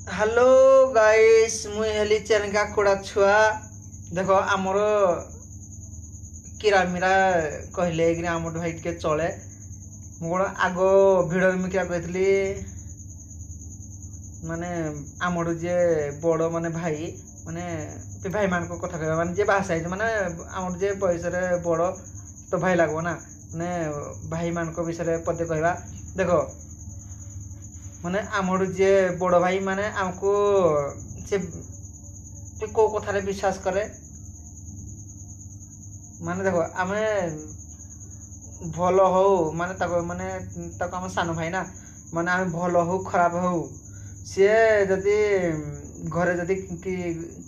Hello guys मुई heli चेनका कुड़ा छुआ देखो आमर किरामिरा कहले कि आम भाई टे चले मुझे आग भिड़ में क्या कहती माने आमर जे बड़ माने भाई माने भाई मान कथा कह माने जे बासा माने आमर जे बयस बड़ तो भाई लगो ना माने भाई मान विषय पदे कहवा देखो माने आमर जे बड़ भाई माने आमको से को कथारे विश्वास करे माने देखो आमे भल हो माने आम सान भाई ना माने आम भल हो खराब हो सी जदि घरे जदि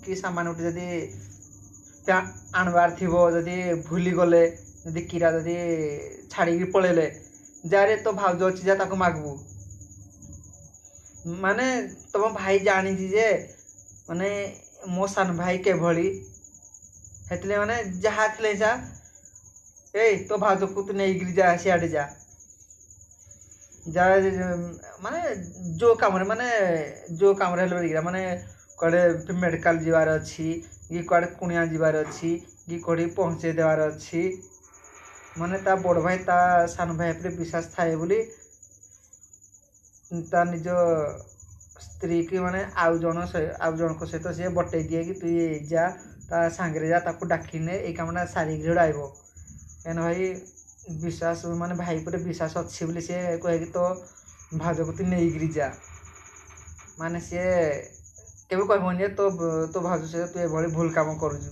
कि सामान उठे जदि आणबार थी जदि भूली गले जदि किरा जदि छाड़ी पलैले जारे तो भाउज अच्छी जा मागबू माने तुम भाई जानी जे माने मो सान भाई के भली हेतले माने जहा थले जा ए तो भाउज को तू नहीं जा सियाड़े जा जा माने जो काम माने जो काम हेल्ला माने कड़े मेडिकल जीवार अच्छी कि कड़े कुणिया जीवार अच्छी कि कड़े पहुँचे देवार अच्छी माने ता बड़ भाई ता सान भाई पर विश्वास थाए बोली ता निज स्त्री की माने आउ जन को सहित सी बटे दिए कि तु जा ता सांगे जा ताको डाकिने ये कामटा सारिक आइब कहना भाई विश्वास माने भाई पर विश्वास अच्छी बोली सी कहे कि तो भाज को तु नहीं जा माने सी केबे कहबनी तो तो भाज सहित तु ये भूल काम करुचु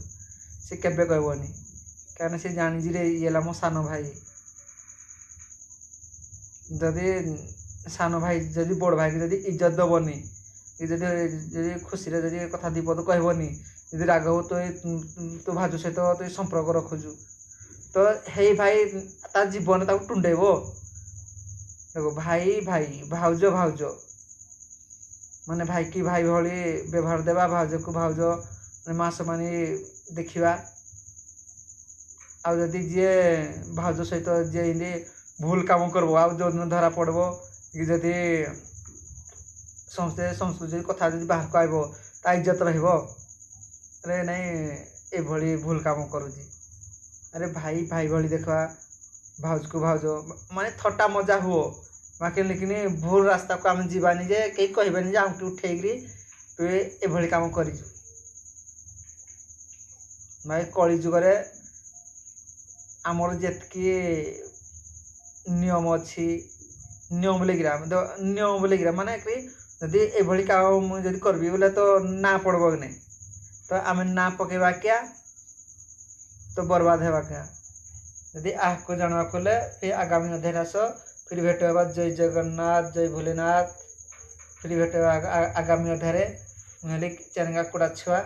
सी केबे कहबनी कहना सी जानी रे ये मो सान भाई जदि सान भाई जदि बड़ भाई जदि इज्जत दबनी जदि खुशी जदि कथा दीपद कहबनी जदि राग हो तो भाजु सहित तो संपर्क रखुचु तो हे भाई ता जीवन टुंडेब देखो भाई भाई भाउज भाउज माने भाई की भाई भली व्यवहार देवा भाउज को भाउज मास मानी देखा आदि जी भाउज सहित जी भूल काम करब आ जो दिन धरा पड़ब कि जदि समस्ते संस्कृति कथा जब बाहर को आइब ता इज्जत रे नहीं ये भूल काम करुची अरे भाई भाई भली देखा भाउज को भाउज माने थट्टा मजा हुओ बाकी लेकिन भूल रास्ता को आम जीवानी जे कहीं कहबेनि जे आमके उठेकरी तु ये काम कर भाई कली जुगरे आमर जेतकी नियम अच्छी नियम लेकिरा नियम लेकिरा माने जदि ये काम जदि करबी बोले तो ना पड़ब कि नहीं तो आम ना पकेबा क्या तो बर्बाद होगा क्या यदि आपको जानवा कले फिर आगामी अध्याय आस फिर भेट होगा जय जगन्नाथ जय भोलेनाथ फिर भेट आगामी अध्याय चेनगा कुड़ा छुआ।